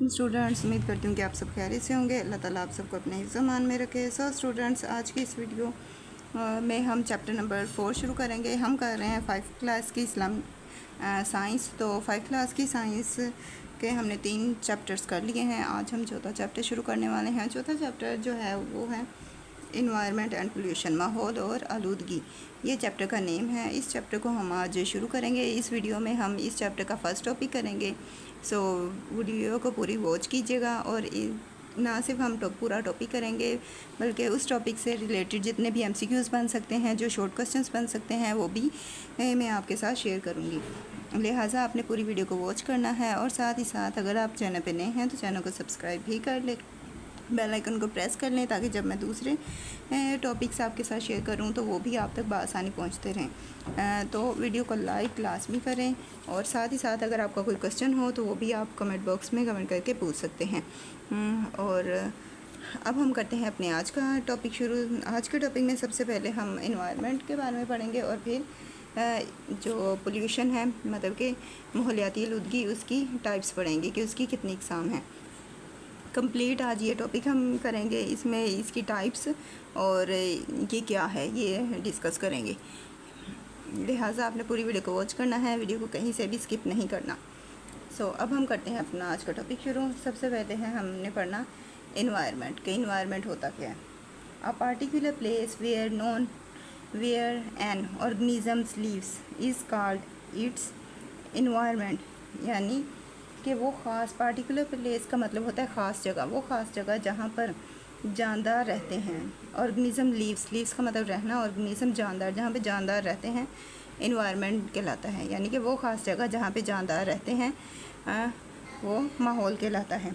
वालेकुम स्टूडेंट्स, उम्मीद करती हूँ कि आप सब खैरियत से होंगे। अल्लाह ताला आप सबको अपने ज़मान में रखे। सो स्टूडेंट्स, आज की इस वीडियो में हम चैप्टर नंबर 4 शुरू करेंगे। हम कर रहे हैं 5 क्लास की इस्लाम साइंस। तो 5 क्लास की साइंस के हमने 3 चैप्टर्स कर लिए हैं। आज हम चौथा चैप्टर शुरू करने वाले हैं। चौथा चैप्टर जो है वो है इन्वायरमेंट एंड पोल्यूशन, माहौल और आलूदगी। ये चैप्टर का नेम है। इस चैप्टर को हम आज शुरू करेंगे। इस वीडियो में हम इस चैप्टर का फर्स्ट टॉपिक करेंगे। सो वीडियो को पूरी वॉच कीजिएगा और ना सिर्फ हम पूरा टॉपिक करेंगे बल्कि उस टॉपिक से रिलेटेड जितने भी MCQs बन सकते हैं, जो शॉर्ट क्वेश्चंस बन सकते हैं, वो भी मैं आपके साथ शेयर करूँगी। लिहाजा आपने पूरी वीडियो को वॉच करना है और साथ ही साथ अगर आप चैनल पे नए हैं तो चैनल को सब्सक्राइब भी कर ले, बेल आइकन को प्रेस कर लें ताकि जब मैं दूसरे टॉपिक्स आपके साथ शेयर करूं तो वो भी आप तक बआसानी पहुंचते रहें। तो वीडियो को लाइक लाजमी करें और साथ ही साथ अगर आपका कोई क्वेश्चन हो तो वो भी आप कमेंट बॉक्स में कमेंट करके पूछ सकते हैं। और अब हम करते हैं अपने आज का टॉपिक शुरू। आज के टॉपिक में सबसे पहले हम इन्वायरमेंट के बारे में पढ़ेंगे और फिर जो पोल्यूशन है, मतलब कि माहौलियाती आलूदगी, उसकी टाइप्स पढ़ेंगे कि उसकी कितनी इकसाम हैं। कंप्लीट आज ये टॉपिक हम करेंगे, इसमें इसकी टाइप्स और ये क्या है ये डिस्कस करेंगे। लिहाजा आपने पूरी वीडियो को वॉच करना है, वीडियो को कहीं से भी स्किप नहीं करना। अब हम करते हैं अपना आज का टॉपिक शुरू। सबसे पहले है हमने पढ़ना इन्वायरमेंट कि इन्वायरमेंट होता क्या है। A particular place where an organisms lives is called its environment. यानी कि वो ख़ास पार्टिकुलर प्लेस का मतलब होता है ख़ास जगह, वो ख़ास जगह जहाँ पर जानदार रहते हैं। ऑर्गेनिज़म लीव्स का मतलब रहना, ऑर्गेनिज़म जानदार, जहाँ पे जानदार रहते हैं इन्वायरमेंट कहलाता है। यानी कि वो ख़ास जगह जहाँ पे जानदार रहते हैं वो माहौल कहलाता है।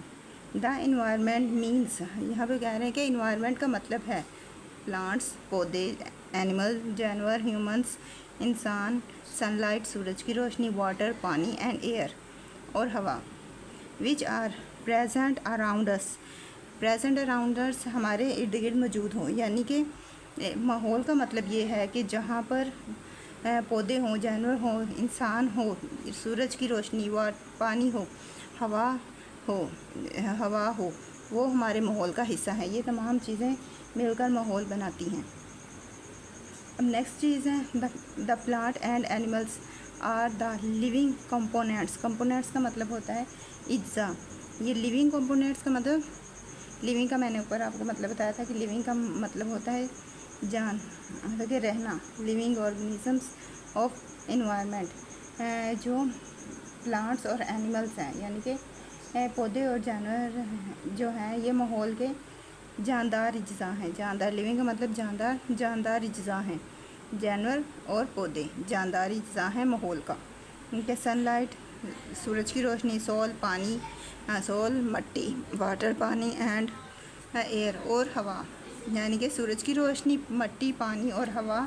द इन्वायरमेंट मीन्स, यहाँ पे कह रहे हैं कि इन्वायरमेंट का मतलब है प्लांट्स, पौधे, एनिमल, जानवर, ह्यूमंस, इंसान, सनलाइट, सूरज की रोशनी, वाटर, पानी एंड एयर और हवा, which are present around us हमारे इर्द गिर्द मौजूद हों। यानी कि माहौल का मतलब ये है कि जहाँ पर पौधे हों, जानवर हों, इंसान हो, सूरज की रोशनी, पानी हो, हवा हो, वो हमारे माहौल का हिस्सा है। ये तमाम चीज़ें मिलकर माहौल बनाती हैं। अब नेक्स्ट चीज़ है the plant and animals are the living components. Components का मतलब होता है इज्जा। ये लिविंग कंपोनेंट्स का मतलब, लिविंग का मैंने ऊपर आपको मतलब बताया था कि लिविंग का मतलब होता है जान, मतलब कि रहना। लिविंग ऑर्गेनिजम्स ऑफ इन्वायरमेंट, जो प्लांट्स और एनिमल्स हैं, यानी कि पौधे और जानवर जो हैं, ये माहौल के जानदार अज्जा हैं। जानदार, लिविंग का मतलब जानदार अज्जा हैं। जानवर और पौधे जानदार अज्जा हैं माहौल का। उनके सनलाइट, सूरज की रोशनी, सोल मट्टी, वाटर पानी एंड एयर और हवा। यानी कि सूरज की रोशनी, मट्टी, पानी और हवा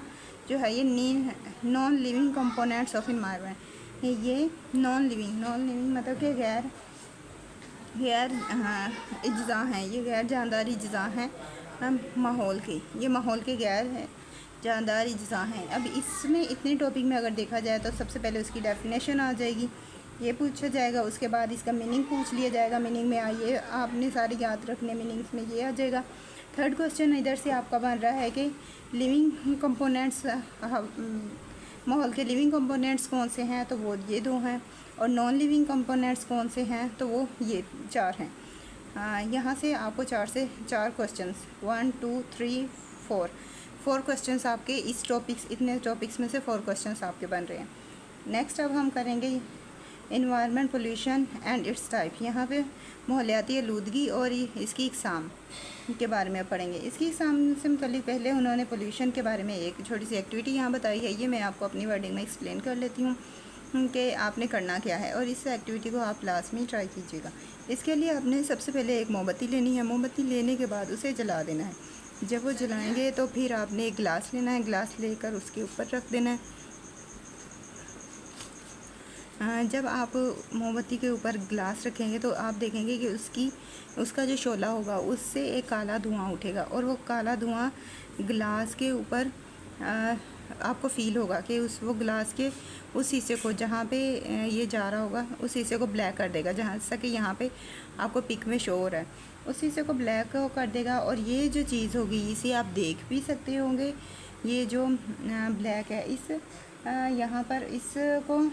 जो है ये non living components of environment. ये नॉन लिविंग मतलब कि गैर अज्जा हैं, ये गैर जानदार अज्जा हैं माहौल के। ये माहौल के गैर जानदार अज्जा हैं। अब इसमें इतने टॉपिक में अगर देखा जाए तो सबसे पहले उसकी डेफिनेशन आ जाएगी, ये पूछा जाएगा। उसके बाद इसका मीनिंग पूछ लिया जाएगा। मीनिंग में आइए आपने सारे याद रखने, मीनिंग्स में ये आ जाएगा। थर्ड क्वेश्चन इधर से आपका बन रहा है कि लिविंग कंपोनेंट्स, माहौल के लिविंग कंपोनेंट्स कौन से हैं, तो वो ये 2 हैं। और नॉन लिविंग कंपोनेंट्स कौन से हैं, तो वो ये 4 हैं। यहाँ से आपको 4 से 4 क्वेश्चंस, 1 2 3 4 क्वेश्चंस आपके इस इतने टॉपिक्स में से 4 क्वेश्चंस आपके बन रहे हैं। नेक्स्ट अब हम करेंगे environment pollution and it's type. यहाँ पे माहौलियाती आलूदगी और इसकी इकसाम के बारे में पढ़ेंगे। इसकी इकसाम से मुतल्लिक़ पहले उन्होंने पोल्यूशन के बारे में एक छोटी सी एक्टिविटी यहाँ बताई है। ये मैं आपको अपनी वर्डिंग में एक्सप्लेन कर लेती हूँ कि आपने करना क्या है, और इस एक्टिविटी को आप लाजमी ट्राई कीजिएगा। इसके लिए आपने सबसे पहले एक मोमबत्ती लेनी है। मोमबत्ती लेने के बाद उसे जला देना है। जब वो जलाएंगे तो फिर आपने एक गिलास लेना है। गिलास लेकर उसके ऊपर रख देना है। जब आप मोमबत्ती के ऊपर गिलास रखेंगे तो आप देखेंगे कि उसका जो शोला होगा उससे एक काला धुआं उठेगा और वो काला धुआं गिलास के ऊपर आपको फ़ील होगा कि वो ग्लास के उस हिस्से को जहाँ पे ये जा रहा होगा उस हिस्से को ब्लैक कर देगा, जहाँ सा कि यहाँ पे आपको पिक में शो हो रहा है, उस हिस्से को ब्लैक कर देगा। और ये जो चीज़ होगी इसे आप देख भी सकते होंगे। ये जो ब्लैक है इस यहाँ पर इसको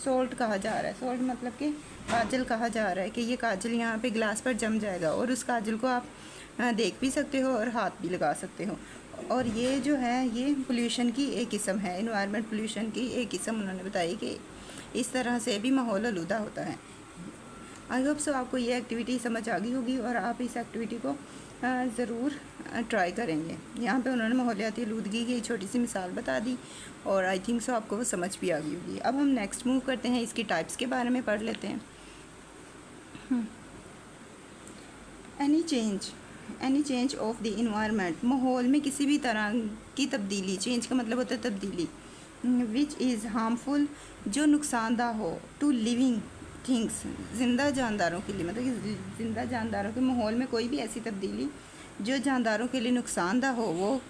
सोल्ट कहा जा रहा है। सोल्ट मतलब कि काजल कहा जा रहा है कि ये काजल यहाँ पे ग्लास पर जम जाएगा और उस काजल को आप देख भी सकते हो और हाथ भी लगा सकते हो। और ये जो है ये पोल्यूशन की एक किस्म है, इन्वायरमेंट पोल्यूशन की एक किस्म उन्होंने बताई कि इस तरह से भी माहौल आलूदा होता है। आई होप सो आपको ये एक्टिविटी समझ आ गई होगी और आप इस एक्टिविटी को ज़रूर ट्राई करेंगे। यहाँ पे उन्होंने माहौलियाती आलूदगी की छोटी सी मिसाल बता दी और आई थिंक सो आपको वो समझ भी आ गई होगी। अब हम नेक्स्ट मूव करते हैं, इसकी टाइप्स के बारे में पढ़ लेते हैं। Any change of the environment, माहौल में किसी भी तरह की तब्दीली, चेंज का मतलब होता है तब्दीली, विच इज़ हार्मफुल, जो नुकसानदा हो, टू लिविंग थिंग्स, ज़िंदा जानदारों के लिए, मतलब कि ज़िंदा जानदारों के माहौल में कोई भी ऐसी तब्दीली जो जानदारों के लिए नुकसानदा हो, वो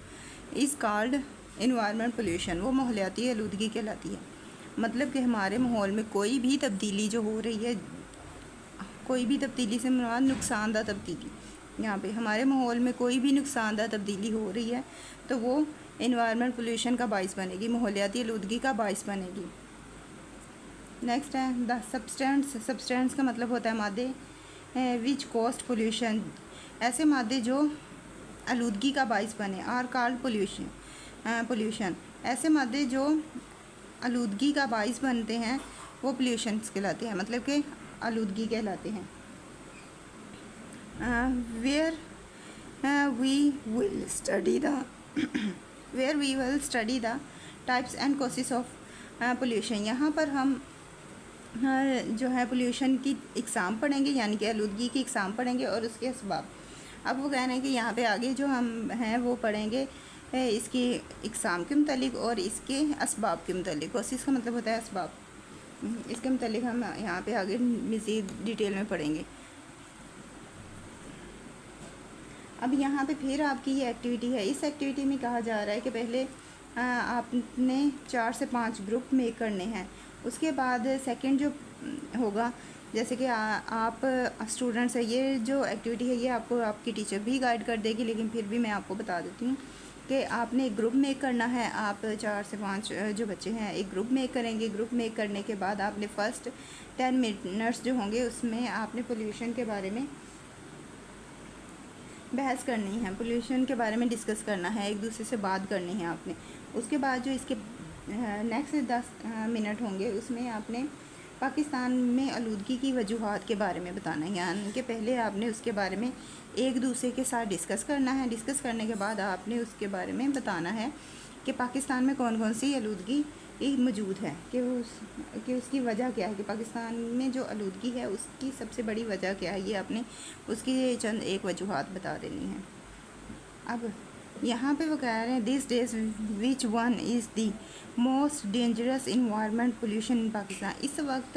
इज़ कॉल्ड इन्वायरमेंट पोल्यूशन, वो माहौलियाती आलूदगी कहलाती है। मतलब कि हमारे माहौल में कोई भी तब्दीली जो हो रही है, कोई भी तब्दीली से मुराद नुकसानदा तब्दीली, यहाँ पे हमारे माहौल में कोई भी नुकसानदा तब्दीली हो रही है तो वो इन्वायरमेंट पोल्यूशन का बाइस बनेगी, माहौलियाती आलूदगी का बाइस बनेगी। नेक्स्ट है द सब्सटेंस का मतलब होता है मादे, विच कॉस्ट पोल्यूशन, ऐसे मादे जो आलूदगी का बाइस बने, आर कॉल्ड पोल्यूशन, ऐसे मादे जो आलूदगी का बाइस बनते हैं वो पोल्यूशन कहलाते हैं, मतलब कि आलूदगी कहलाते हैं। where we will study the types and causes of pollution, यहाँ पर हम जो है पोल्यूशन की इकसाम पढ़ेंगे, यानी कि आलूदगी की इकसाम पढ़ेंगे और उसके असबाब। अब वो कह रहे हैं कि यहाँ पे आगे जो हम हैं वो पढ़ेंगे इसकी इकसाम के मुतालिक और इसके असबाब के मुतालिक। कोशिश का मतलब होता है असबाब, इसके मुतालिक हम यहाँ पे आगे मज़ीद डिटेल में पढ़ेंगे। अब यहाँ पे फिर आपकी ये एक्टिविटी है, इस एक्टिविटी में कहा जा रहा है कि पहले आपने 4 से 5 ग्रुप मेक करने हैं। उसके बाद सेकंड जो होगा, जैसे कि आप स्टूडेंट्स है, ये जो एक्टिविटी है ये आपको आपकी टीचर भी गाइड कर देगी, लेकिन फिर भी मैं आपको बता देती हूँ कि आपने एक ग्रुप मेक करना है। आप 4 से 5 जो बच्चे हैं एक ग्रुप मेक करेंगे। ग्रुप मेक करने के बाद आपने फ़र्स्ट 10 मिनट्स जो होंगे उसमें आपने पोल्यूशन के बारे में बहस करनी है, पोल्यूशन के बारे में डिस्कस करना है, एक दूसरे से बात करनी है आपने। उसके बाद जो इसके नेक्स्ट 10 मिनट होंगे उसमें आपने पाकिस्तान में आलूदगी की वजूहात के बारे में बताना है, यानी कि पहले आपने उसके बारे में एक दूसरे के साथ डिस्कस करना है। डिस्कस करने के बाद आपने उसके बारे में बताना है कि पाकिस्तान में कौन कौन सी आलूदगी मौजूद है, कि उसकी वजह क्या है, कि पाकिस्तान में जो आलूदगी है उसकी सबसे बड़ी वजह क्या है, ये आपने उसकी चंद एक वजूहात बता देनी है। अब यहाँ पे वो कह रहे हैं this days which one is the most dangerous environment pollution in Pakistan, इस वक्त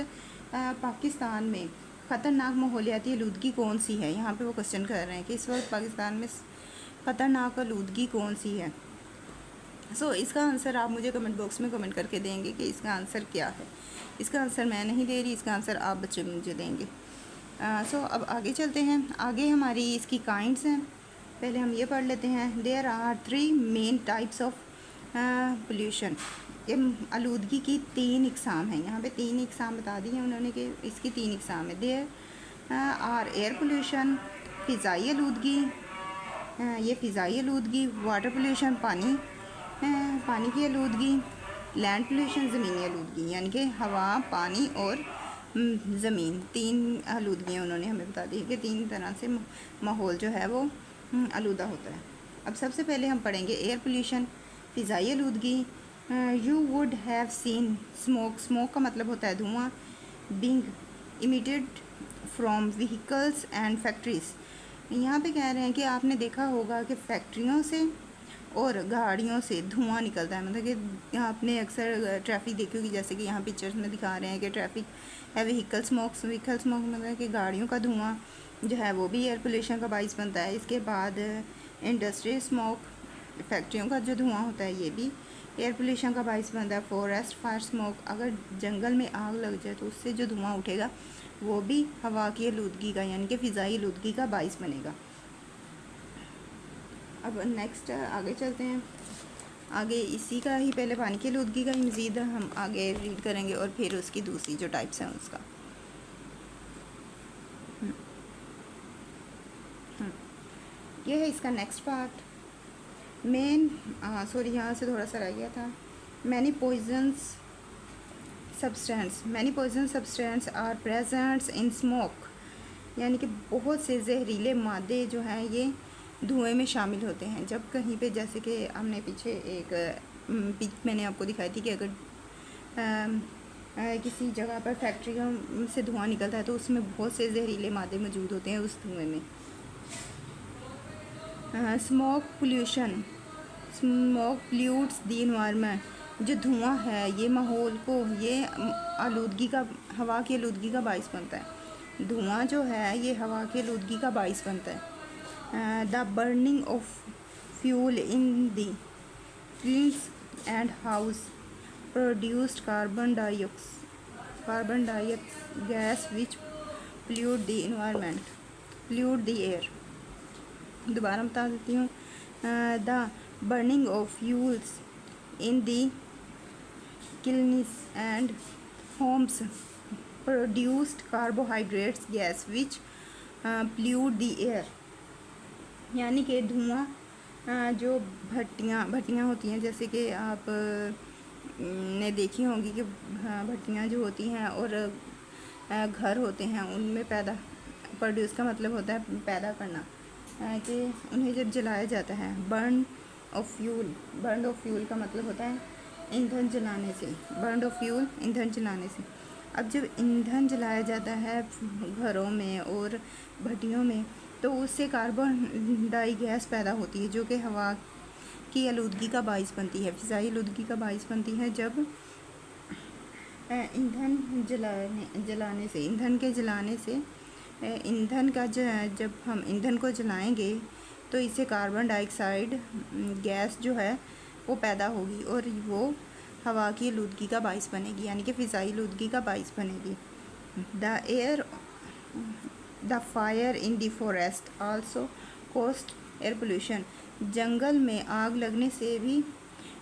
पाकिस्तान में ख़तरनाक माहौलियाती आलूदगी कौन सी है। यहाँ पे वो क्वेश्चन कर रहे हैं कि इस वक्त पाकिस्तान में ख़तरनाक आलूदगी कौन सी है। इसका आंसर आप मुझे कमेंट बॉक्स में कमेंट करके देंगे कि इसका आंसर क्या है। इसका आंसर मैं नहीं दे रही, इसका आंसर आप बच्चे मुझे देंगे। अब आगे चलते हैं। आगे हमारी इसकी काइंड्स हैं, पहले हम ये पढ़ लेते हैं। There are 3 main types of pollution, ये आलूदगी की 3 इकसाम हैं। यहाँ पे 3 इकसाम बता दी हैं उन्होंने कि इसकी 3 इकसाम है। देयर आर एयर पोल्यूशन, फ़िज़ाई आलूदगी, ये फ़िज़ाई आलूदगी, वाटर पोल्यूशन पानी की आलूदगी, लैंड पोल्यूशन ज़मीनी आलूदगी, यानी कि हवा, पानी और ज़मीन, 3 आलूदगियाँ उन्होंने हमें बता दी है कि 3 तरह से माहौल जो है वो आलूदा होता है। अब सबसे पहले हम पढ़ेंगे एयर पोल्यूशन, फ़िज़ाई आलूदगी। You would have seen smoke का मतलब होता है धुआं, being emitted from vehicles and factories. यहाँ पे कह रहे हैं कि आपने देखा होगा कि फैक्ट्रियों से और गाड़ियों से धुआं निकलता है, मतलब कि आपने अक्सर ट्रैफिक देखी होगी, जैसे कि यहाँ पिक्चर्स में दिखा रहे हैं कि ट्रैफिक है, व्हीकल स्मोक मतलब कि गाड़ियों का धुआं जो है वो भी एयर पोल्यूशन का बाइस बनता है। इसके बाद इंडस्ट्री स्मोक, फैक्ट्रियों का जो धुआं होता है ये भी एयर पोल्यूशन का बाइस बनता है फॉरेस्ट फायर स्मोक। अगर जंगल में आग लग जाए तो उससे जो धुआं उठेगा वो भी हवा की आलूदगी का यानी कि फ़िज़ाई आलूदगी का बाइस बनेगा। अब नेक्स्ट आगे चलते हैं। आगे इसी का ही पहले पानी की आलूदगी का ही मज़ीद हम आगे रीड करेंगे और फिर उसकी दूसरी जो टाइप्स हैं उसका। ये है इसका नेक्स्ट पार्ट। सॉरी यहाँ से थोड़ा सा रह गया था। Many poison substance are presents in smoke, यानी कि बहुत से जहरीले मादे जो हैं ये धुएं में शामिल होते हैं। जब कहीं पे, जैसे कि हमने पीछे एक पिक मैंने आपको दिखाई थी कि अगर किसी जगह पर फैक्ट्रियों से धुआं निकलता है तो उसमें बहुत से जहरीले मादे मौजूद होते हैं उस धुएं में। Smoke pollutes the environment. जो धुआं है ये माहौल को, ये आलूदगी का, हवा की आलूदगी का बाइस बनता है। धुआं जो है ये हवा की आलूदगी का बाइस बनता है। The burning of fuel in the kilns and house produced carbon dioxide gas which pollute the environment, pollute the air. दोबारा बता देती हूँ। The burning of fuels in the kilns and homes produced carbohydrates gas which pollute the air, यानी कि धुआं जो भट्टियाँ होती हैं, जैसे कि आप ने देखी होंगी कि भट्टियाँ जो होती हैं और घर होते हैं उनमें प्रोड्यूस का मतलब होता है पैदा करना, कि उन्हें जब जलाया जाता है। बर्न ऑफ फ्यूल का मतलब होता है ईंधन जलाने से। बर्न ऑफ फ्यूल ईंधन जलाने से। अब जब ईंधन जलाया जाता है घरों में और भट्टियों में तो उससे कार्बन डाई गैस पैदा होती है जो कि हवा की आलूदगी का बाइस बनती है, फ़िज़ाई आलूदगी का बाइस बनती है। जब ईंधन जलाने से, ईंधन का जब हम ईंधन को जलाएंगे तो इससे कार्बन डाइऑक्साइड गैस जो है वो पैदा होगी और वो हवा की आलूदगी का बाइस बनेगी, यानी कि फ़िज़ाई आलूदगी का बाइस बनेगी। The fire in the forest also cause air pollution. जंगल में आग लगने से भी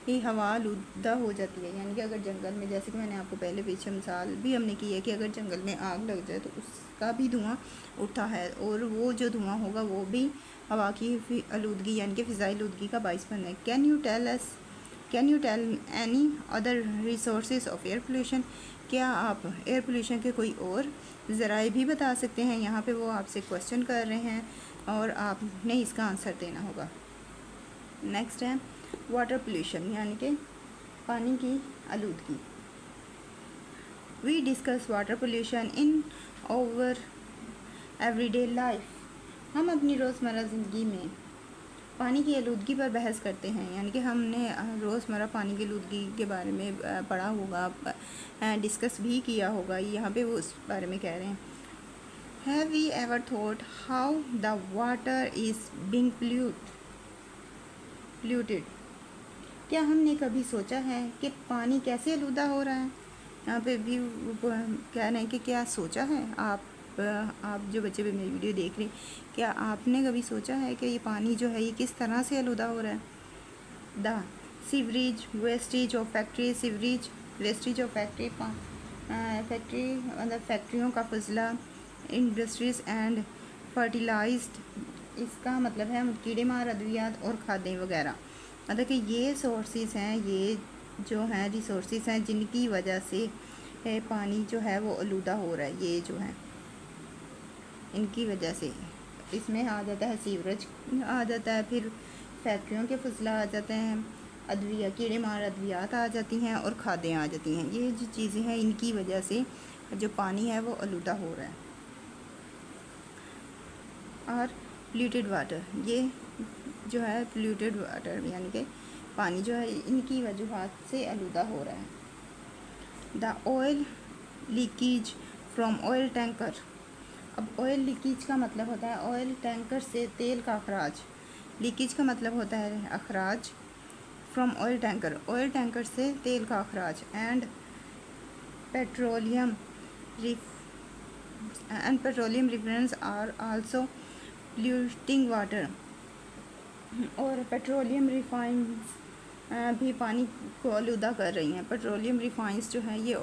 ये हवा आलूदा हो जाती है, यानी कि अगर जंगल में, जैसे कि मैंने आपको पहले पीछे मिसाल भी हमने की है कि अगर जंगल में आग लग जाए तो उसका भी धुआं उठता है और वो जो धुआं होगा वो भी हवा की आलूदगी यानी कि फ़िज़ाई आलूदगी का बाइस बनता है। Can you tell any other resources of air pollution. क्या आप एयर पोल्यूशन के कोई और ज़राए भी बता सकते हैं। यहाँ पे वो आपसे क्वेश्चन कर रहे हैं और आपने इसका आंसर देना होगा। नेक्स्ट है वाटर पोल्यूशन, यानी कि पानी की आलूदगी। We discuss water pollution in over everyday life. हम अपनी रोज़मर्रा ज़िंदगी में पानी की आलूदगी पर बहस करते हैं, यानी कि हमने रोज़मर्रा पानी की आलूदगी के बारे में पढ़ा होगा, डिस्कस भी किया होगा। यहाँ पे वो उस बारे में कह रहे हैं। Have we ever thought how the water is being polluted. क्या हमने कभी सोचा है कि पानी कैसे आलूदा हो रहा है। यहाँ पे भी कह रहे हैं कि क्या सोचा है आप जो बच्चे भी मेरी वीडियो देख रहे हैं, क्या आपने कभी सोचा है कि ये पानी जो है ये किस तरह से आलूदा हो रहा है। The sewerage wastage of factory, sewerage wastage of factory मतलब फैक्ट्रियों का फजला, इंडस्ट्रीज एंड फर्टिलाइज्ड। इसका मतलब है कीड़े मार अद्वियात और खादें वगैरह। मतलब कि ये सोर्सेज हैं, ये जो हैं रिसोर्सेज हैं जिनकी वजह से पानी जो है वो आलूदा हो रहा है। ये जो है इनकी वजह से इसमें आ जाता है सीवरेज आ जाता है, फिर फैक्ट्रियों के फजला आ जाते हैं, अद्विया कीड़े मार अद्वियात आ जाती हैं और खादें आ जाती हैं। ये जो चीज़ें हैं इनकी वजह से जो पानी है वो आलूदा हो रहा है। और पोल्यूटेड वाटर, ये जो है पोल्यूटेड वाटर यानी कि पानी जो है इनकी वजूहात से आलूदा हो रहा है। The oil leakage from oil tanker. अब ऑयल लीकेज का मतलब होता है ऑयल टैंकर से तेल का अखराज। लीकेज का मतलब होता है अखराज। फ्रॉम ऑयल टैंकर से तेल का अखराज, and petroleum refineries are also polluting water. और पेट्रोलियम रिफाइंस भी पानी को आलूदा कर रही हैं। पेट्रोलियम रिफाइंस जो हैं ये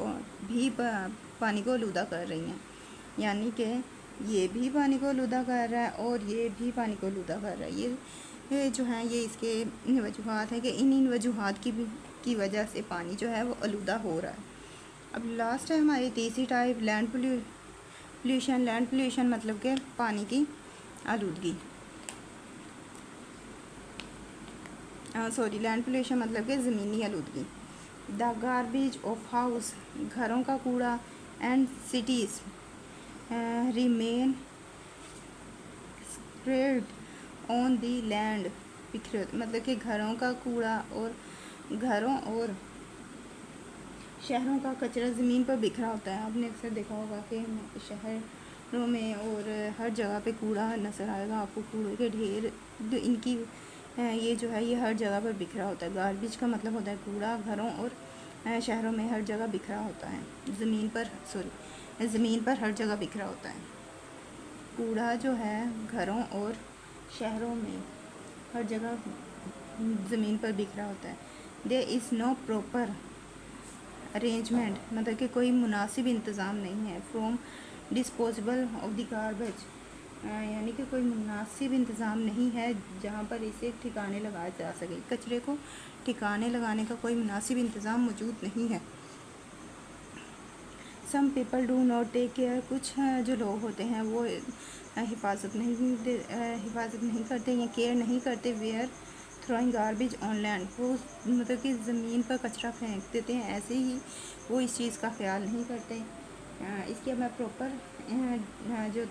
भी पानी को आलूदा कर रही हैं, यानी कि ये भी पानी को आलूदा कर रहा है और ये भी पानी को आलूदा कर रहा है। ये जो हैं ये इसके वजूहात हैं कि इन वजूहात की वजह से पानी जो है वो आलूदा हो रहा है। अब लास्ट है हमारी तीसरी type land pollution. Land pollution मतलब कि पानी की आलूदगी। लैंड पोल्यूशन मतलब कि ज़मीनी आलूदगी। द गार्बेज ऑफ हाउस, घरों का कूड़ा, and cities remain spread on the land, बिखरे, मतलब कि घरों का कूड़ा और घरों और शहरों का कचरा ज़मीन पर बिखरा होता है। आपने अक्सर देखा होगा कि शहरों में और हर जगह पे कूड़ा नज़र आएगा आपको, कूड़े के ढेर इनकी ये जो है ये हर जगह पर बिखरा होता है। गार्बेज का मतलब होता है कूड़ा, घरों और शहरों में हर जगह बिखरा होता है। ज़मीन पर हर जगह बिखरा होता है। कूड़ा जो है घरों और शहरों में हर जगह ज़मीन पर बिखरा होता है। There is no proper arrangement, मतलब कि कोई मुनासिब इंतज़ाम नहीं है। From disposable of the garbage, यानी कि कोई मुनासिब इंतज़ाम नहीं है जहाँ पर इसे ठिकाने लगाया जा सके। कचरे को ठिकाने लगाने का कोई मुनासिब इंतज़ाम मौजूद नहीं है। Some people do not take care, कुछ जो लोग होते हैं वो हिफाजत नहीं करते या केयर नहीं करते। Where throwing garbage on land, वो मतलब कि ज़मीन पर कचरा फेंक देते हैं, ऐसे ही वो इस चीज़ का ख्याल नहीं करते। इसकी मैं प्रॉपर जो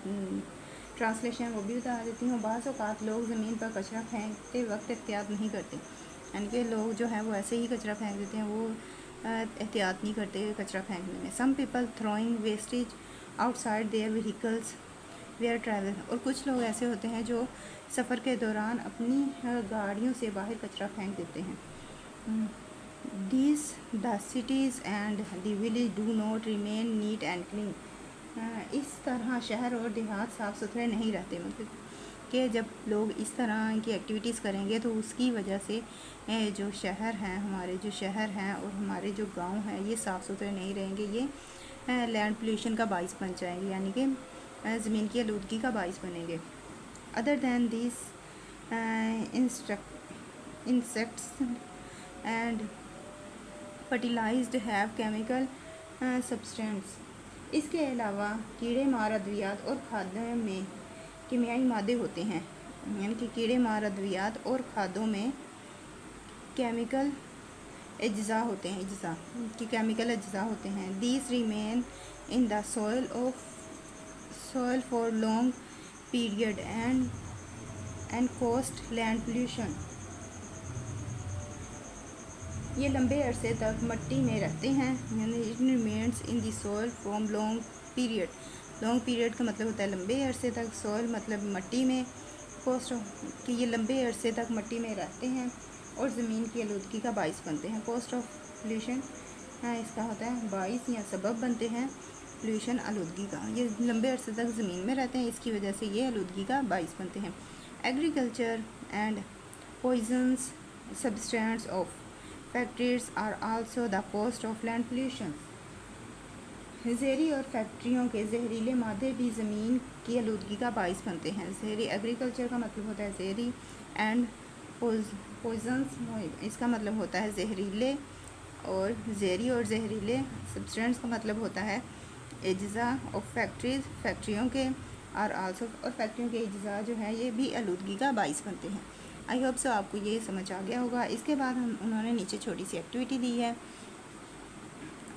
ट्रांसलेशन वो भी बता देती हूँ। बाज़ औक़ात लोग ज़मीन पर कचरा फेंकते वक्त एहतियात नहीं करते, यानी कि लोग जो हैं वो ऐसे ही कचरा फेंक देते हैं, वो एहतियात नहीं करते कचरा फेंकने में। Some people throwing wastage outside their vehicles where travel, और कुछ लोग ऐसे होते हैं जो सफ़र के दौरान अपनी गाड़ियों से बाहर कचरा फेंक देते हैं। These the cities and the village do not remain neat and clean, इस तरह शहर और देहात साफ़ सुथरे नहीं रहते। मतलब कि जब लोग इस तरह की एक्टिविटीज़ करेंगे तो उसकी वजह से जो शहर हैं, हमारे जो शहर हैं और हमारे जो गांव हैं ये साफ़ सुथरे नहीं रहेंगे। ये लैंड पोल्यूशन का बाइस बन जाएंगे, यानी कि ज़मीन की आलूदगी का बाइस बनेंगे। Other than this insects and fertilised have chemical substance, इसके अलावा कीड़े मार अद्वियात और खाद्यों में कीमियाई मादे होते हैं, यानी कि कीड़े मार अद्वियात और खादों में केमिकल अज्जा होते हैं, केमिकल अज्जा होते हैं। These remain in the soil for long period and cost land pollution, ये लंबे अरसे तक मिट्टी में रहते हैं। यानी it remains in the soil from long period, long period का मतलब होता है लंबे अरसे तक, सॉइल मतलब मिट्टी में, कॉस्ट कि ये लंबे अरसे तक मिट्टी में रहते हैं और ज़मीन की आलूदगी का बाइस बनते हैं। कॉस्ट ऑफ पोल्यूशन इसका होता है बाइस या सबब बनते हैं पोल्यूशन आलूदगी का। ये लंबे अरसे तक ज़मीन में रहते हैं, इसकी वजह से ये आलूदगी का बाइस बनते हैं। Agriculture and poisonous substance of factories are also the cost of land pollution, ज़ेरी और फैक्ट्रियों के जहरीले मादे भी ज़मीन की आलूदगी का बाइस बनते हैं। ज़ेरी एग्रीकल्चर का मतलब होता है ज़ेरी, एंड पॉइजनस इसका मतलब होता है जहरीले, और ज़ेरी और जहरीले सब्सटेंस का मतलब होता है अज्जा ऑफ फैक्ट्रीज, फैक्ट्रियों के, और आल्सो और फैक्ट्रियों के अज्जा जो है ये भी आलूदगी का बाइस बनते हैं। आई होप सो आपको ये समझ आ गया होगा। इसके बाद उन्होंने नीचे छोटी सी एक्टिविटी दी है,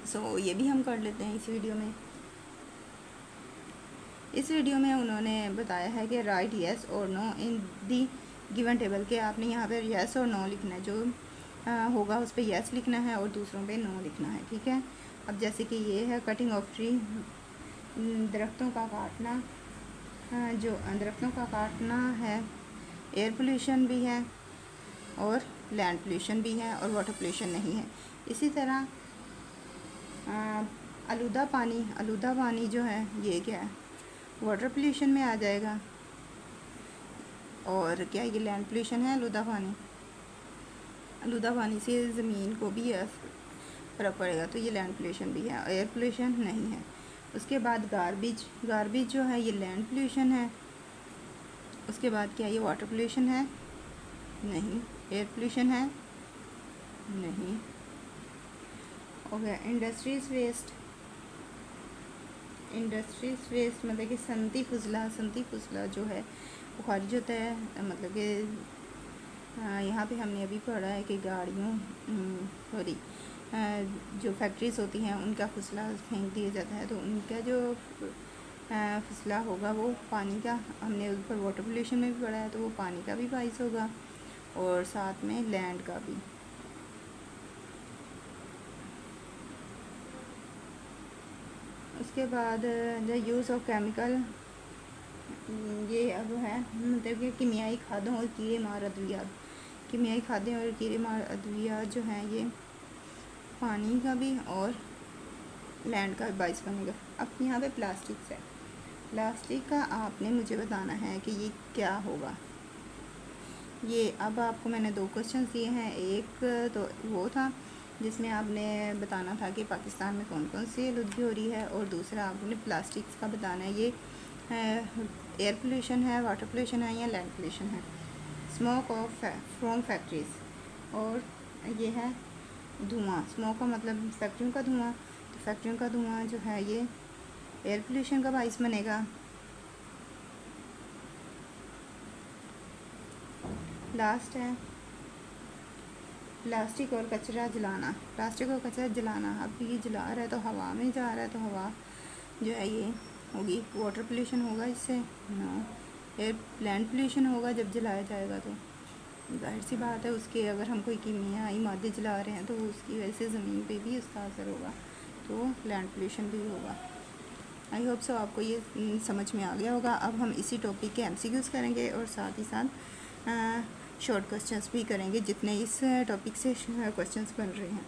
सो ये भी हम कर लेते हैं इस वीडियो में। इस वीडियो में उन्होंने बताया है कि राइट येस और no in the given table, के आपने यहाँ पर येस और नो लिखना है, जो होगा उस पर येस लिखना है और दूसरों पे नो लिखना है, ठीक है। अब जैसे कि ये है कटिंग ऑफ ट्री, दरख्तों का काटना, जो दरख्तों का काटना है, एयर पोल्यूशन भी है, और लैंड पोल्यूशन भी है और वाटर पोल्यूशन नहीं है। इसी तरह आलूदा पानी जो है ये क्या है, वाटर पोल्यूशन में आ जाएगा। और क्या ये लैंड पोल्यूशन है? आलूदा पानी से ज़मीन को भी फ़र्क पड़ेगा, तो ये लैंड पोल्यूशन भी है। एयर पोल्यूशन नहीं है। उसके बाद गार्बेज जो है ये लैंड पोल्यूशन है। उसके बाद क्या ये वाटर पोल्यूशन है? नहीं। एयर पोल्यूशन है? नहीं। हो गया इंडस्ट्रीज़ वेस्ट मतलब कि सनती फजला जो है वो खारिज होता है। मतलब कि यहाँ पे हमने अभी पढ़ा है कि गाड़ियों जो फैक्ट्रीज़ होती हैं उनका फसला फेंक दिया जाता है, तो उनका जो फसला होगा वो पानी का, हमने ऊपर वाटर पोल्यूशन में भी पढ़ा है, तो वो पानी का भी बाइस होगा और साथ में लैंड का भी। उसके बाद द यूज़ ऑफ केमिकल, ये अब है मतलब कि कीमियाई खादों और कीड़े मार अद्वियात। कीमियाई खादें और कीड़े मार अद्वियात जो हैं ये पानी का भी और लैंड का भी बाइस बनेगा। अब यहाँ पे प्लास्टिक का आपने मुझे बताना है कि ये क्या होगा। ये अब आपको मैंने 2 क्वेश्चन दिए हैं। एक तो वो था जिसमें आपने बताना था कि पाकिस्तान में कौन कौन सी आलूदगी हो रही है, और दूसरा आपने प्लास्टिक्स का बताना है ये एयर पोल्यूशन है, वाटर पोल्यूशन है या लैंड पोल्यूशन है। स्मोक ऑफ फ्रॉम फैक्ट्रीज़, और ये है धुआं। स्मोक का मतलब फैक्ट्रियों का धुआं, तो फैक्ट्रियों का धुआं जो है ये एयर पोल्यूशन का बाइस बनेगा। लास्ट है प्लास्टिक और कचरा जलाना। अब ये जला रहा है तो हवा में जा रहा है, तो हवा जो है ये होगी, वाटर पोल्यूशन होगा इससे ना, एयर लैंड पोल्यूशन होगा जब जलाया जाएगा। तो जाहिर सी बात है उसके अगर हम कोई कीमियाई मादे जला रहे हैं तो उसकी वजह से ज़मीन पे भी उसका असर होगा, तो लैंड पोल्यूशन भी होगा। आई होप सो आपको ये समझ में आ गया होगा। अब हम इसी टॉपिक के MCQs करेंगे और साथ ही साथ शॉर्ट क्वेश्चंस भी करेंगे जितने इस टॉपिक से क्वेश्चंस बन रहे हैं।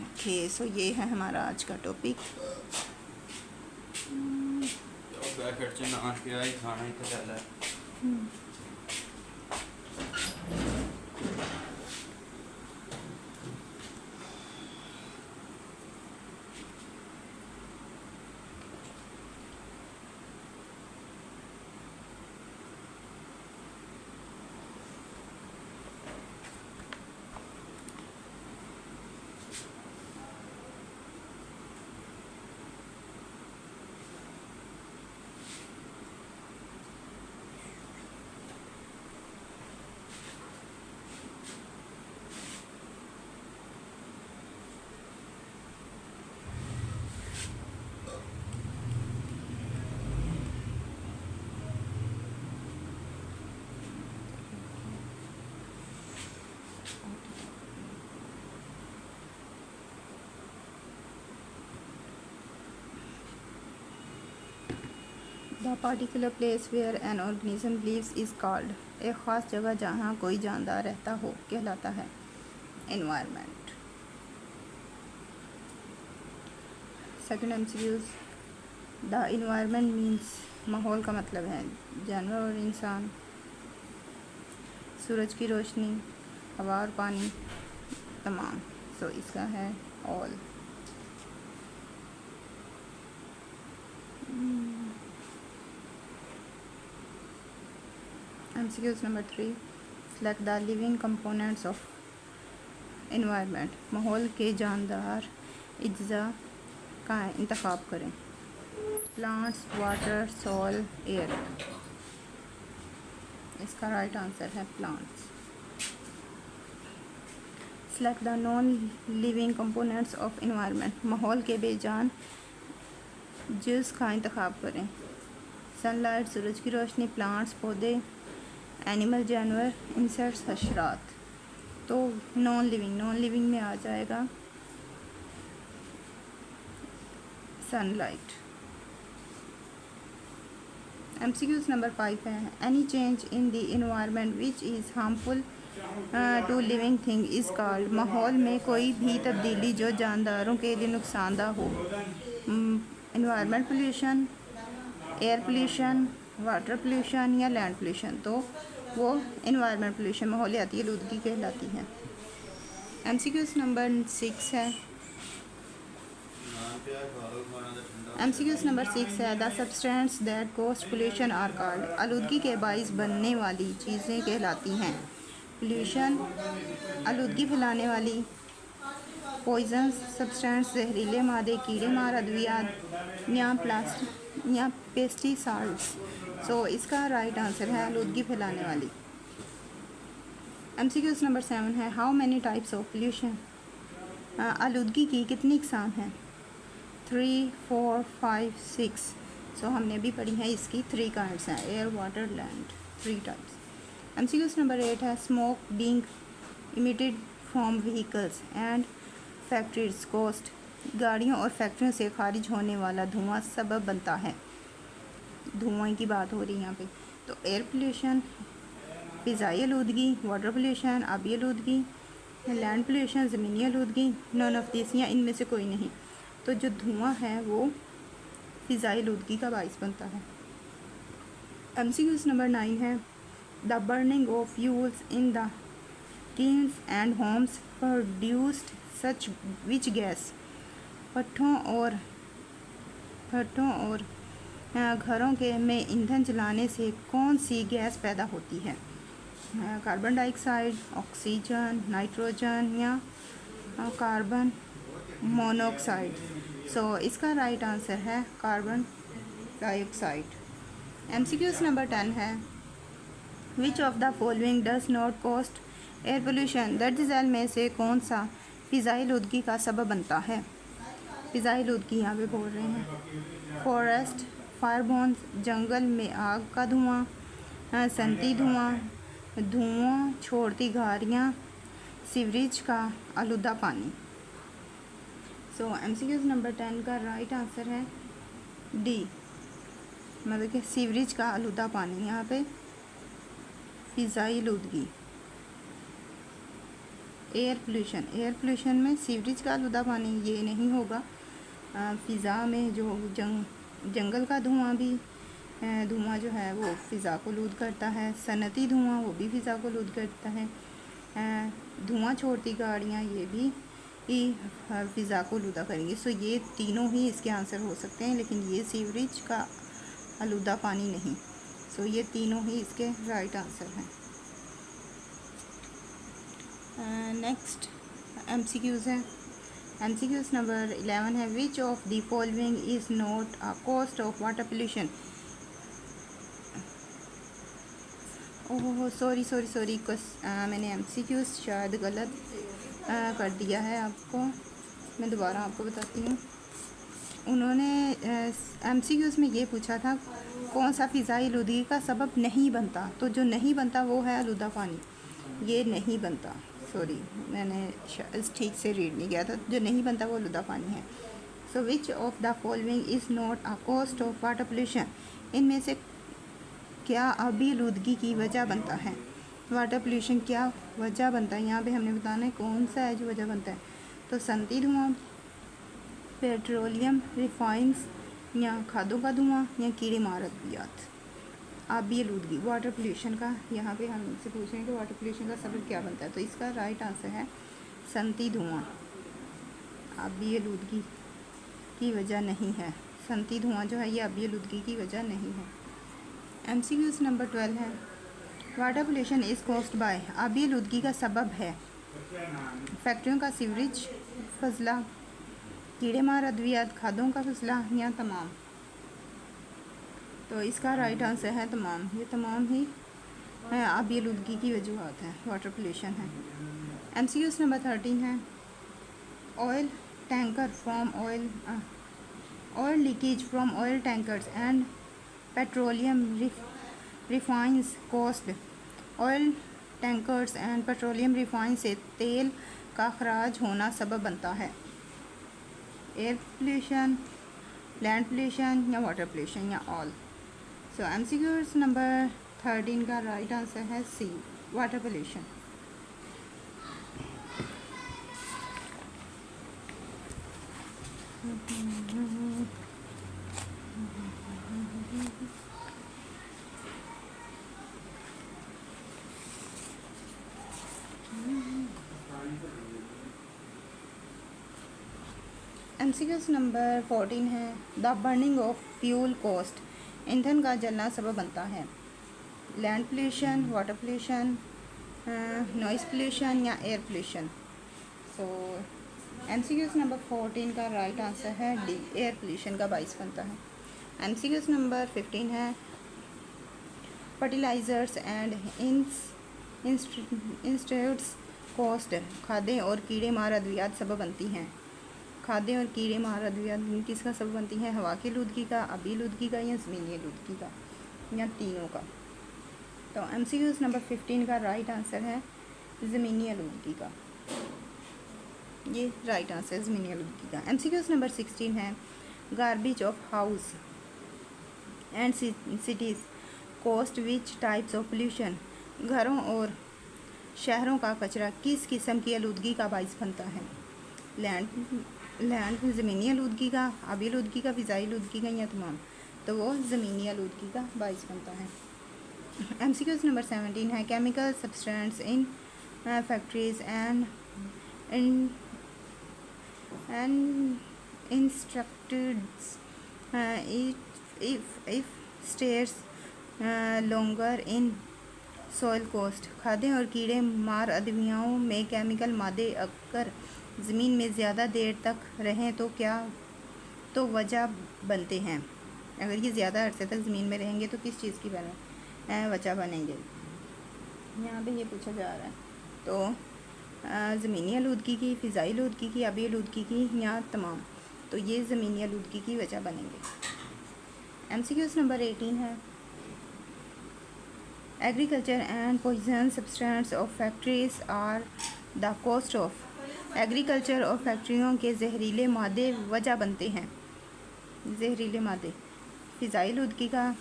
ओके, सो ये है हमारा आज का topic. The particular place where an organism lives is called, एक ख़ास जगह जहाँ कोई जानदार रहता हो कहलाता है environment. Second MCQs, the environment means, माहौल का मतलब है जानवर और इंसान, सूरज की रोशनी, हवा और पानी, तमाम। सो इसका है all. MCQs number 3, select the living components of environment, माहौल के जानदार अज्जा का इंतखाब करें। Plants, water, soil, air. इसका राइट आंसर है plants. Select the non living components of environment, माहौल के बेजान जुज़ का इंतखाब करें। सनलाइट, सूरज की रोशनी, प्लांट्स पौधे, एनिमल जानवर, इंसेक्ट्स हशरात। तो नॉन लिविंग में आ जाएगा सनलाइट। MCQs नंबर 5 है, any change in the environment which is harmful to living thing is called. माहौल में कोई भी तब्दीली जो जानदारों के लिए नुकसानदा हो। Environment pollution, air pollution, water pollution या लैंड पोल्यूशन, तो वो इन्वायरमेंट पोल्यूशन माहौलियाती आलूदगी कहलाती है। MCQs नंबर 6 है, MCQs नंबर 6 है, the substance that cause pollution are called. आलूदगी के बाइस बनने वाली चीज़ें कहलाती हैं। पोल्यूशन आलूदगी फैलाने वाली, पॉइजन्स सब्सटेंस जहरीले मादे, कीड़े मार अद्वियात या पेस्टिसाइड्स। सो इसका राइट आंसर है आलूदगी फैलाने वाली। MCQs नंबर 7 है, how many types of pollution. आलूदगी की कितनी इकसाम हैं? 3, 4, 5, 6। सो हमने भी पढ़ी है, इसकी 3 काइंड्स हैं, air, water, land, 3 types. MCQs number 8 है, smoke being emitted from vehicles and factories cost. गाड़ियों और फैक्ट्रियों से खारिज होने वाला धुआं सबब बनता है। धुआं की बात हो रही है यहाँ पे। तो एयर पोल्यूशन, फ़िज़ाई आलूदगी, वाटर पोल्यूशन, आबी आलूदगी, लैंड पोल्यूशन, ज़मीनी आलूदगी, नॉन ऑफ दिस या इनमें से कोई नहीं। तो जो धुआं है वो फ़िज़ाई आलूदगी का बाइस बनता है। MCQs नंबर 9 है, the burning of fuels in the kitchens and homes produced such which gas. भट्ठों और घरों के में ईंधन जलाने से कौन सी गैस पैदा होती है? कार्बन डाइऑक्साइड, ऑक्सीजन, नाइट्रोजन या कार्बन मोनोऑक्साइड। सो इसका राइट आंसर है कार्बन डाइऑक्साइड। MCQs नंबर 10 है, विच of the following does not cost air pollution. दर्ज झैल में से कौन सा फ़िज़ाई आलूदगी का सबब बनता है? फ़िज़ाई आलूदगी यहाँ पे बोल रहे हैं, फॉरेस्ट फायरबॉन्स, जंगल में आग का धुआं, सनती धुआं छोड़ती गाड़ियाँ, सीवरेज का आलूदा पानी। सो MCQs नंबर 10 का राइट आंसर है डी, मतलब कि सीवरेज का आलूदा पानी। यहाँ पे फ़िज़ाई आलूदगी। एयर पोल्यूशन में सीवरेज का आलूदा पानी ये नहीं होगा। फ़िज़ा में जो जंगल का धुआं भी धुआं जो है वो फ़िज़ा को आलूद करता है। सनती धुआं वो भी फ़िज़ा को आलूद करता है। धुआं छोड़ती गाड़ियाँ ये भी फ़िज़ा को आलूदा करेंगी। सो ये तीनों ही इसके आंसर हो सकते हैं, लेकिन ये सीवरेज का आलूदा पानी नहीं। सो ये तीनों ही इसके राइट आंसर हैं। नेक्स्ट MCQs है, MCQs नंबर 11 है, विच of the following is not a cause of water pollution. Oh sorry मैंने MCQs शायद गलत कर दिया है आपको। मैं दोबारा आपको बताती हूँ। उन्होंने MCQs में ये पूछा था कौन सा फ़िज़ाई आलूदगी का सबब नहीं बनता, तो जो नहीं बनता वो है आलूदा पानी, ये नहीं बनता। सॉरी मैंने ठीक से रीड नहीं किया था। जो नहीं बनता वो आलूदा पानी है। So which of the following is not a cause of water pollution. इनमें से क्या आबी आलूदगी की वजह बनता है? वाटर पोल्यूशन क्या वजह बनता है? यहाँ पे हमने बताना है कौन सा है जो वजह बनता है। तो सनती धुआं, पेट्रोलियम रिफाइंस या खादों का धुआं या कीड़े मार अद्वियात। आबी आलूदगी वाटर पोल्यूशन का, यहाँ पे हम से पूछ रहे हैं कि वाटर पोल्यूशन का सबब क्या बनता है, तो इसका राइट आंसर है सनती धुआं। आबी आलूदगी की वजह नहीं है। सनती धुआं जो है ये आबी आलूदगी की वजह नहीं है। MCQs नंबर 12 है, water pollution is caused by. आबी आलूदगी का सबब है फैक्ट्रियों का सीवरेज फजला, कीड़े मार अद्वियात, खादों का फजला या तमाम। तो इसका राइट आंसर है तमाम। ये तमाम ही आबी आलूदगी की वजूहत हैं, वाटर पोल्यूशन है। MCQs नंबर 13 है, oil tanker from oil leakage from oil tankers and petroleum refines cause. Oil tankers and petroleum refine से तेल का खराज होना सबब बनता है। एयर पोल्यूशन, लैंड पोल्यूशन या वाटर पोल्यूशन या ऑल। सो MCQs नंबर 13 का राइट आंसर है C, water pollution. MCQs number 14 है the burning of fuel cause, ईंधन का जलना सबब बनता है। Land pollution, water pollution, noise pollution या एयर पोल्यूशन। सो MCQs नंबर 14 का राइट आंसर है डी, एयर पोल्यूशन का बाइस बनता है। MCQs नंबर 15 है फर्टिलाइज़र्स एंड इंस्टिट्यूट्स कॉस्ट, खादें और कीड़े मार अद्वियात सबब बनती हैं। खादें और कीड़े मार अद्वियात किसका सबब बनती हैं? हवा की आलूदगी का, आबी आलूदगी का या ज़मीनी आलूदगी का या तीनों का। तो MCQs नंबर 15 का राइट आंसर है ज़मीनी आलूदगी का, ये राइट आंसर है ज़मीनी आलूदगी का। MCQs नंबर 16 है garbage of house and cities cost which types of pollution, घरों और शहरों का कचरा किस किस्म की आलूदगी का बाइस बनता है? लैंड ज़मीनी आलूदगी का, आबी आलूदगी का, फ़िज़ाई आलूदगी का या तमाम? तो वो ज़मीनी आलूदगी का बाइस बनता है। MCQs नंबर 17 है chemical substance in factories and instructors if stayers longer in soil cause, खादें और कीड़े मार अद्वियाओं में केमिकल मादे अगर ज़मीन में ज़्यादा देर तक रहें तो क्या तो वजह बनते हैं? अगर ये ज़्यादा अरसे तक ज़मीन में रहेंगे तो किस चीज़ की वजह बनेंगे? यहाँ पे ये पूछा जा रहा है। तो ज़मीनी आलूदगी की, फ़िज़ाई आलूदगी की, आबी आलूदगी की या तमाम? तो ये ज़मीनी आलूदगी की वजह बनेंगे। MCQs नंबर 18 है agriculture and poison substance of factories are the cost of, agriculture और फैक्ट्रियों के जहरीले मादे वजह बनते हैं। जहरीले मादे फ़िज़ाई आलूदगी का,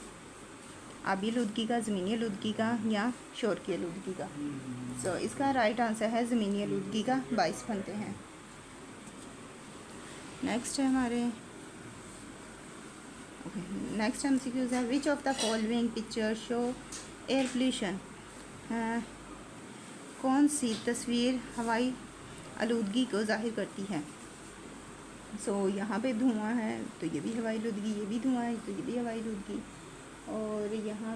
आबी आलूदगी का, ज़मीनी आलूदगी का या शोर की आलूदगी का? सो इसका राइट आंसर है ज़मीनी आलूदगी का बाइस बनते हैं। नेक्स्ट है हमारे नेक्स्ट MCQs है विच of the following picture show air pollution, कौन सी तस्वीर हवाई आलूदगी को ज़ाहिर करती है? सो यहाँ पे धुआं है तो ये भी हवाई आलूदगी, ये भी धुआं है तो ये भी हवाई आलूदगी, और यहाँ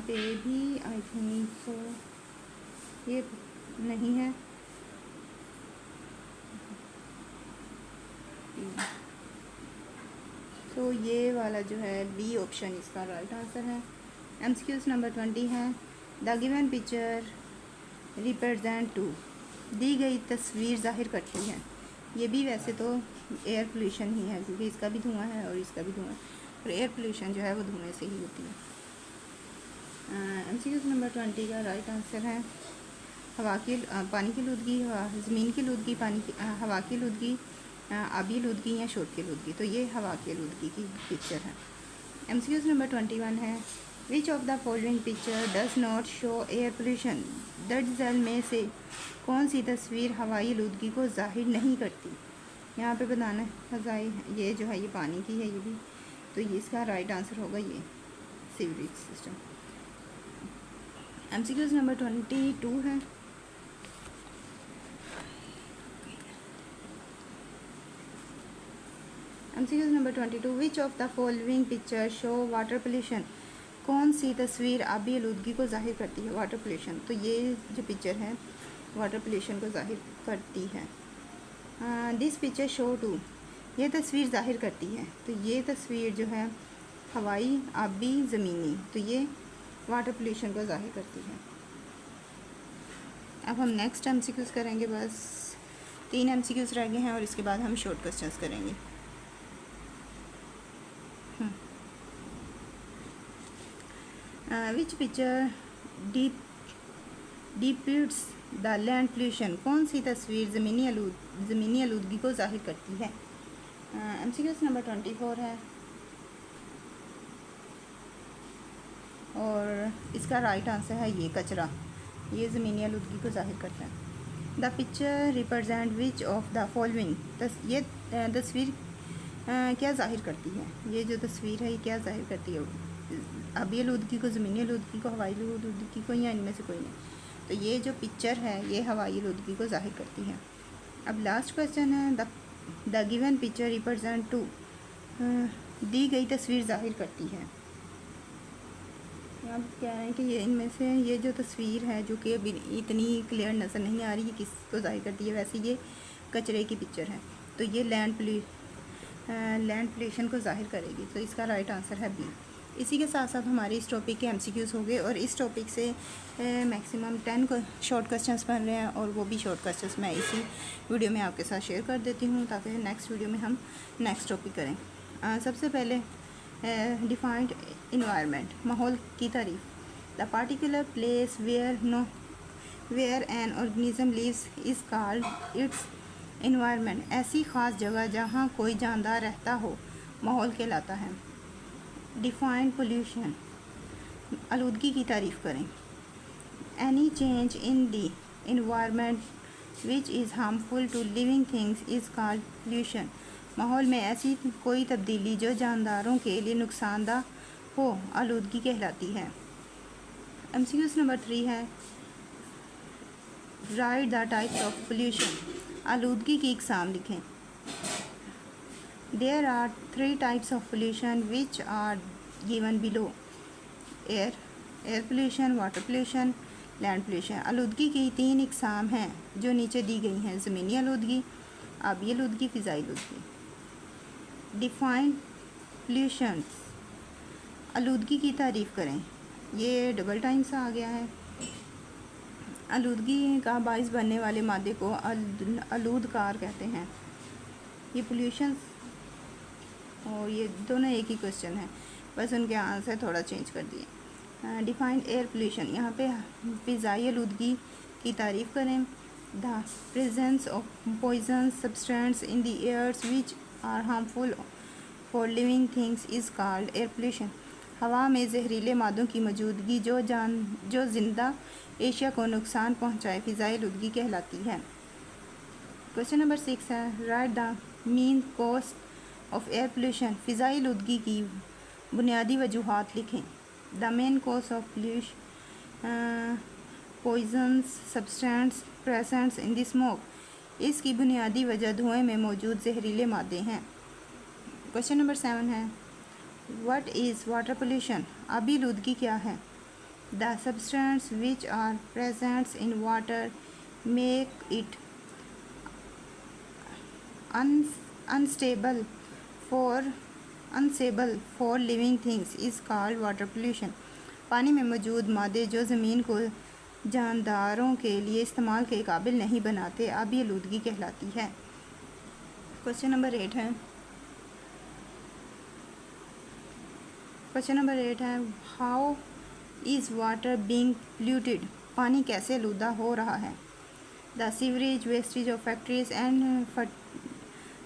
पे भी आई थिंक सो ये नहीं है। तो ये वाला जो है बी ऑप्शन इसका राइट आंसर है। MCQs नंबर 20 है the given picture represent to, दी गई तस्वीर ज़ाहिर करती है। ये भी वैसे तो एयर पोल्यूशन ही है क्योंकि इसका भी धुआं है और इसका भी धुआं है, और एयर पोल्यूशन जो है वो धुएं से ही होती है। MCQs नंबर 20 का राइट आंसर है पानी की आलूदगी, ज़मीन की आलूदगी, हवा की आलूदगी, आबी आलूदगी या शोर की आलूदगी? तो ये हवा की आलूदगी की पिक्चर है। MCQs नंबर 21 है विच of the following picture does not show air pollution, दर्ज में से कौन सी तस्वीर हवाई आलूदगी को ज़ाहिर नहीं करती? यहाँ पे बताना फजाई, ये जो है ये पानी की है ये भी, तो ये इसका राइट आंसर होगा ये सीवरेज सिस्टम। MCQs नंबर 22 है MCQs number 22 which of the following picture show water pollution, कौन सी तस्वीर आबी आलूदगी को ज़ाहिर करती है? वाटर पोल्यूशन, तो ये जो पिक्चर है वाटर पोल्यूशन को ज़ाहिर करती है। दिस पिक्चर शो टू, ये तस्वीर ज़ाहिर करती है, तो ये तस्वीर जो है हवाई, आबी, ज़मीनी, तो ये वाटर पोल्यूशन को ज़ाहिर करती है। अब हम नेक्स्ट MCQs करेंगे, बस 3 MCQs रह गए हैं और इसके बाद हम शॉर्ट क्वेश्चंस करेंगे। Which picture depicts the land pollution. कौन सी तस्वीर ज़मीनी आलूदगी को ज़ाहिर करती है? MCQ नंबर 24 है और इसका राइट आंसर है ये कचरा, ये ज़मीनी आलूदगी को ज़ाहिर करता है। The picture represent which of the following. ये तस्वीर क्या ज़ाहिर करती है? ये जो तस्वीर है ये क्या ज़ाहिर करती है? आबी आलूदगी को, ज़मीनी आलूदगी को, हवाई आलूदगी को, या इनमें से कोई नहीं? तो ये जो पिक्चर है ये हवाई आलूदगी को ज़ाहिर करती है। अब लास्ट क्वेश्चन है, the given picture represent to. दी गई तस्वीर ज़ाहिर करती है। आप कह रहे हैं कि ये इनमें से ये जो तस्वीर है जो कि अभी इतनी क्लियर नज़र नहीं आ रही है किसको ज़ाहिर करती है, वैसे ये कचरे की पिक्चर है तो ये लैंड पोल्यूशन को ज़ाहिर करेगी। तो इसका राइट आंसर है बी। इसी के साथ साथ हमारे इस टॉपिक के MCQs हो गए और इस टॉपिक से मैक्सिमम 10 शॉर्ट क्वेश्चंस बन रहे हैं और वो भी शॉर्ट क्वेश्चंस मैं इसी वीडियो में आपके साथ शेयर कर देती हूँ ताकि नेक्स्ट वीडियो में हम नेक्स्ट टॉपिक करें। सबसे पहले डिफाइंड इन्वायरमेंट, माहौल की तारीफ। The particular place where an organism lives is called its environment. ऐसी ख़ास जगह जहाँ कोई जानदार रहता हो माहौल कहलाता है। डिफाइंड पोल्यूशन, आलूदगी की तारीफ़ करें। Any change in the environment which is harmful to living things is called pollution. माहौल में ऐसी कोई तब्दीली जो जानदारों के लिए नुकसानदा हो आलूदगी कहलाती है। MCQ नंबर 3 है, write the types of pollution. आलूदगी की इकसाम लिखें। There are 3 types of pollution which are given below. Air pollution, water pollution, land pollution. आलूदगी की 3 इकसाम हैं जो नीचे दी गई हैं: ज़मीनी आलूदगी, आबी आलूदगी, फ़िज़ाई आलूदगी। डिफाइन पोल्यूशन, आलूदगी की तारीफ़ करें। ये डबल टाइम सा आ गया है। आलूदगी का बाइस बनने वाले मादे को आलूदकार कहते हैं। ये पोल्यूशन और ये दोनों एक ही क्वेश्चन है, बस उनके आंसर थोड़ा चेंज कर दिए। डिफाइन एयर पोल्यूशन, यहाँ पे फ़िज़ाई आलूदगी की तारीफ़ करें। The presence of poison substance in the airs which are harmful for living things is called air pollution. हवा में जहरीले मादों की मौजूदगी जो जिंदा एशिया को नुकसान पहुंचाए फ़िज़ाई आलूदगी कहलाती है। क्वेश्चन नंबर 6 है, write the main cause of air pollution. फ़िज़ाई आलूदगी की बुनियादी वजूहात लिखें। The main cause of poisonous substance presents in the smoke. इसकी बुनियादी वजह धुएँ में मौजूद जहरीले मादे हैं। क्वेश्चन नंबर 7 है, व्हाट इज़ वाटर पोल्यूशन। आबी आलूदगी क्या है? The substance which are presents in water make it unstable for living things is called water pollution. पानी में मौजूद मादे जो ज़मीन को जानदारों के लिए इस्तेमाल के काबिल नहीं बनाते आबी आलूदगी कहलाती है। क्वेश्चन नंबर 8 है, how is water being polluted. पानी कैसे आलूदा हो रहा है? The sewerage wastage of factories and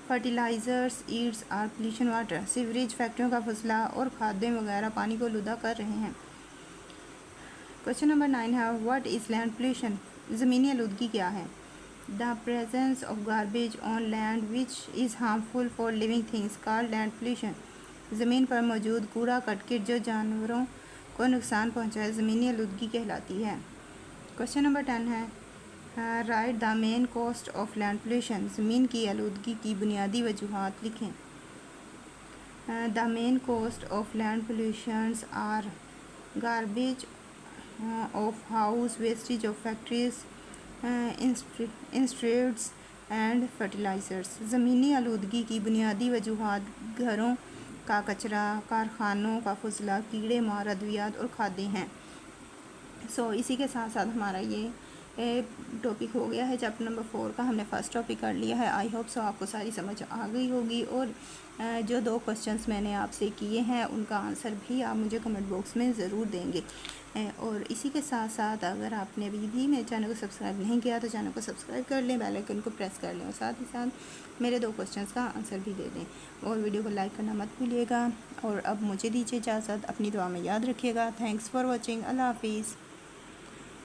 fertilizers eats are pollution water. Sewerage फैक्ट्रियों का फसला और खादें वगैरह पानी को आलूदा कर रहे हैं। क्वेश्चन नंबर 9 है, व्हाट इज़ लैंड पोल्यूशन। ज़मीनी आलूदगी क्या है? The presence of garbage on land which is harmful for living things called land pollution. ज़मीन पर मौजूद कूड़ा कटकिट जो जानवरों को नुकसान पहुंचाए ज़मीनी आलूदगी कहलाती है। क्वेश्चन नंबर 10 है, write the main cost of land pollution. ज़मीन की आलूदगी की बुनियादी वजूहात लिखें। The main cost of land pollutions are garbage of house, wastage of factories, industries and fertilizers. ज़मीनी आलूदगी की बुनियादी वजूहात घरों का कचरा, कारखानों का फजला, कीड़े मार अद्वियात और खादें हैं। इसी के साथ साथ हमारा ये टॉपिक हो गया है चैप्टर नंबर 4 का। हमने फर्स्ट टॉपिक कर लिया है। आई होप सो आपको सारी समझ आ गई होगी। और जो 2 क्वेश्चंस मैंने आपसे किए हैं उनका आंसर भी आप मुझे कमेंट बॉक्स में ज़रूर देंगे। और इसी के साथ साथ अगर आपने अभी भी मेरे चैनल को सब्सक्राइब नहीं किया तो चैनल को सब्सक्राइब कर लें, बेल आइकन को प्रेस कर लें और साथ ही साथ मेरे 2 क्वेश्चंस का आंसर भी दे दें। और वीडियो को लाइक करना मत भूलिएगा। और अब मुझे दीजिए इजाज़त, अपनी दुआ में याद रखिएगा। Thanks for watching. अल्लाह हाफिज़।